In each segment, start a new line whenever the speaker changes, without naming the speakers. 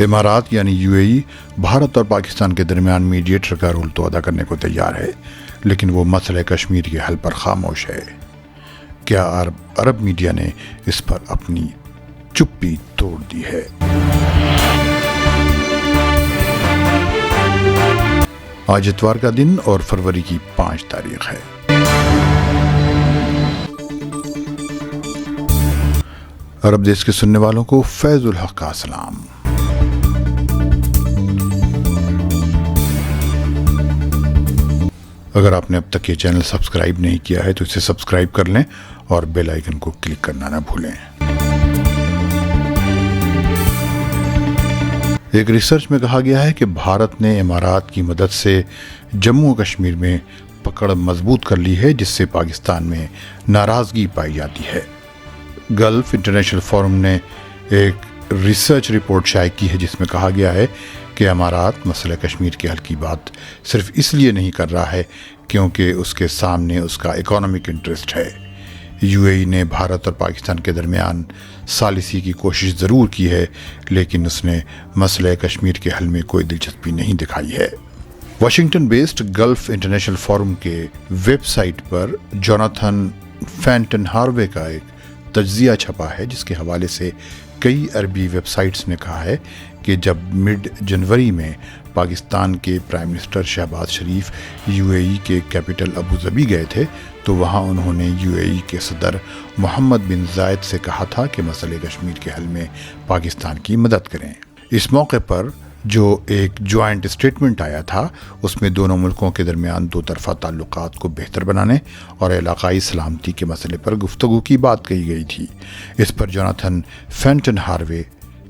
इमारात यानी यूएई भारत और पाकिस्तान के दरमियान मीडिएटर का रोल तो अदा करने को तैयार है, लेकिन वो मसले कश्मीर के हल पर खामोश है। क्या अरब मीडिया ने इस पर अपनी चुप्पी तोड़ दी है? आज इतवार का दिन और फरवरी की 5 तारीख है। अरब देश के सुनने वालों को फैजुल हक का सलाम। अगर आपने अब तक ये चैनल सब्सक्राइब नहीं किया है तो इसे सब्सक्राइब कर लें और बेल आइकन को क्लिक करना ना भूलें। एक रिसर्च में कहा गया है कि भारत ने इमारात की मदद से जम्मू कश्मीर में पकड़ मजबूत कर ली है, जिससे पाकिस्तान में नाराज़गी पाई जाती है। गल्फ इंटरनेशनल फोरम ने एक रिसर्च रिपोर्ट शाया की है जिसमें कहा गया है कि इमारात मसला कश्मीर के हल की बात सिर्फ इसलिए नहीं कर रहा है क्योंकि उसके सामने उसका इकोनॉमिक इंटरेस्ट है। यूएई ने भारत और पाकिस्तान के दरमियान सालिसी की कोशिश ज़रूर की है, लेकिन उसने मसला कश्मीर के हल में कोई दिलचस्पी नहीं दिखाई है। Washington based gulf international forum के वेबसाइट पर जोनाथन फैंटन हार्वे का एक तज्जिया छपा है, जिसके हवाले से कई अरबी वेबसाइट्स ने कहा है कि जब मिड जनवरी में पाकिस्तान के प्राइम मिनिस्टर शहबाज शरीफ यूएई के कैपिटल अबू धाबी गए थे तो वहां उन्होंने यूएई के सदर मोहम्मद बिन जायद से कहा था कि मसले कश्मीर के हल में पाकिस्तान की मदद करें। इस मौके पर जो एक जॉइंट स्टेटमेंट आया था उसमें दोनों मुल्कों के दरमियान दो तरफ़ा ताल्लुकात को बेहतर बनाने और इलाकाई सलामती के मसले पर गुफ्तगू की बात कही गई थी। इस पर जोनाथन फैंटन हार्वे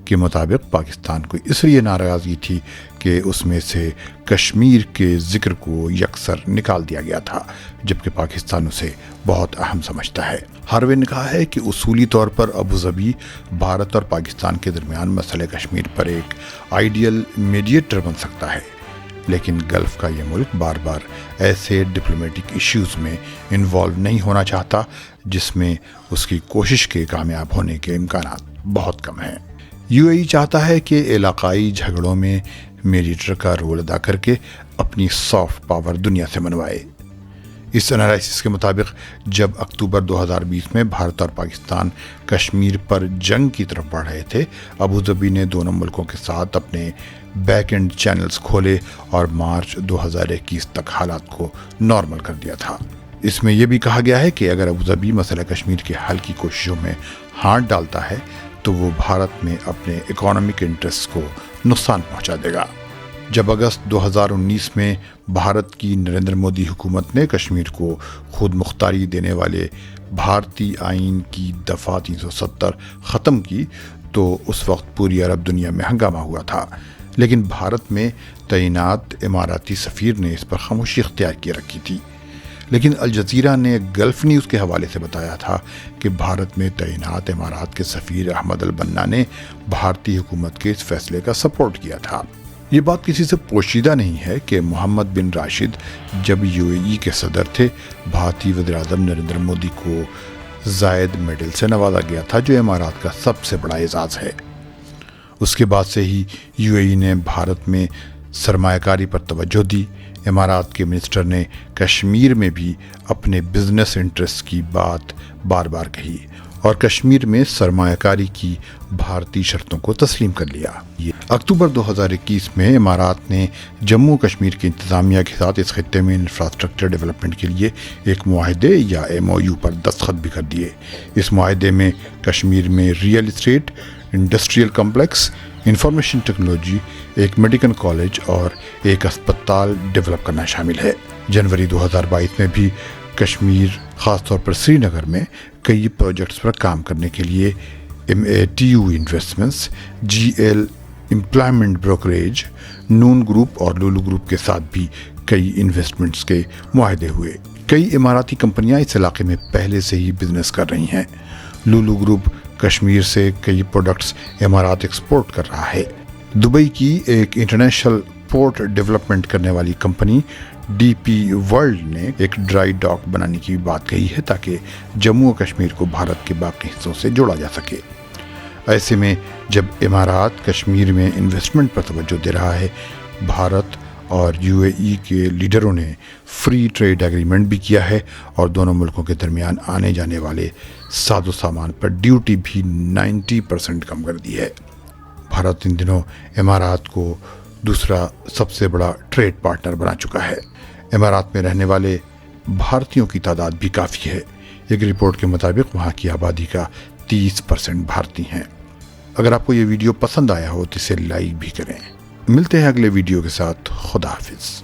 के मुताबिक पाकिस्तान को इसलिए नाराज़गी थी कि उसमें से कश्मीर के ज़िक्र को यकसर निकाल दिया गया था, जबकि पाकिस्तान उसे बहुत अहम समझता है। हार्वे ने कहा है कि उसूली तौर पर अबू धाबी भारत और पाकिस्तान के दरमियान मसले कश्मीर पर एक आइडियल मीडिएटर बन सकता है, लेकिन गल्फ का ये मुल्क बार बार ऐसे डिप्लोमेटिक इश्यूज़ में इन्वॉल्व नहीं होना चाहता जिसमें उसकी कोशिश के कामयाब होने के इम्कानात बहुत कम हैं। यूएई चाहता है कि इलाकाई झगड़ों में मीडिएटर का रोल अदा करके अपनी सॉफ्ट पावर दुनिया से मनवाए। इस एनालिसिस के मुताबिक जब अक्टूबर 2020 में भारत और पाकिस्तान कश्मीर पर जंग की तरफ बढ़ रहे थे, अबू धाबी ने दोनों मुल्कों के साथ अपने बैक एंड चैनल्स खोले और मार्च 2021 तक हालात को नॉर्मल कर दिया था। इसमें यह भी कहा गया है कि अगर अबू धाबी मसला कश्मीर के हल की कोशिशों में हाथ डालता है तो वो भारत में अपने इकोनॉमिक इंटरेस्ट को नुकसान पहुंचा देगा। जब अगस्त 2019 में भारत की नरेंद्र मोदी हुकूमत ने कश्मीर को खुद मुख्तारी देने वाले भारतीय आइन की दफ़ा 370 ख़त्म की तो उस वक्त पूरी अरब दुनिया में हंगामा हुआ था, लेकिन भारत में तैनात इमाराती सफ़ीर ने इस पर खामोशी इख्तियार किए रखी थी। लेकिन अल जज़ीरा ने गल्फ न्यूज़ के हवाले से बताया था कि भारत में तैनात इमारात के सफ़ीर अहमद अल बन्ना ने भारतीय हुकूमत के इस फैसले का सपोर्ट किया था। ये बात किसी से पोशीदा नहीं है कि मोहम्मद बिन राशिद जब यूएई के सदर थे, भारतीय वज़ीर-ए-आज़म नरेंद्र मोदी को जायद मेडल से नवाजा गया था, जो इमारात का सबसे बड़ा एजाज़ है। उसके बाद से ही यूएई ने भारत में सरमायाकारी पर तवज्जो दी। इमारात के मिनिस्टर ने कश्मीर में भी अपने बिजनेस इंटरेस्ट की बात बार बार कही और कश्मीर में सरमायाकारी की भारतीय शर्तों को तस्लीम कर लिया। अक्टूबर 2021 में इमारात ने जम्मू कश्मीर की इंतज़ामिया के साथ इस खित्ते में इंफ्रास्ट्रक्चर डेवलपमेंट के लिए एक मुआहदे या MOU पर दस्तखत भी कर दिए। इस मुआहदे में कश्मीर में real estate, industrial complex, information technology, एक मेडिकल कॉलेज और एक अस्पताल डेवलप करना शामिल है। जनवरी 2022 में भी कश्मीर, ख़ासतौर पर श्रीनगर में कई प्रोजेक्ट्स पर काम करने के लिए MATU investments, GL employment brokerage, Noon group और लुलु ग्रुप के साथ भी कई इन्वेस्टमेंट्स के मुआहदे हुए। कई इमाराती कंपनियां इस इलाके में पहले से ही बिजनेस कर रही हैं। लुलु ग्रुप कश्मीर से कई प्रोडक्ट्स इमारात एक्सपोर्ट कर रहा है। दुबई की एक इंटरनेशनल पोर्ट डेवलपमेंट करने वाली कंपनी ڈی پی ورلڈ نے ایک ڈرائی ڈاک بنانے کی بات کہی ہے تاکہ جموں و کشمیر کو بھارت کے باقی حصوں سے جوڑا جا سکے۔ ایسے میں جب امارات کشمیر میں انویسٹمنٹ پر توجہ دے رہا ہے، بھارت اور یو اے ای کے لیڈروں نے فری ٹریڈ ایگریمنٹ بھی کیا ہے اور دونوں ملکوں کے درمیان آنے جانے والے ساز و سامان پر ڈیوٹی بھی 90% کم کر دی ہے۔ بھارت ان دنوں امارات کو دوسرا سب سے بڑا ٹریڈ پارٹنر بنا چکا ہے۔ امارات میں رہنے والے بھارتیوں کی تعداد بھی کافی ہے۔ ایک رپورٹ کے مطابق وہاں کی آبادی کا 30% بھارتی ہیں۔ اگر آپ کو یہ ویڈیو پسند آیا ہو تو اسے لائک بھی کریں۔ ملتے ہیں اگلے ویڈیو کے ساتھ۔ خدا حافظ۔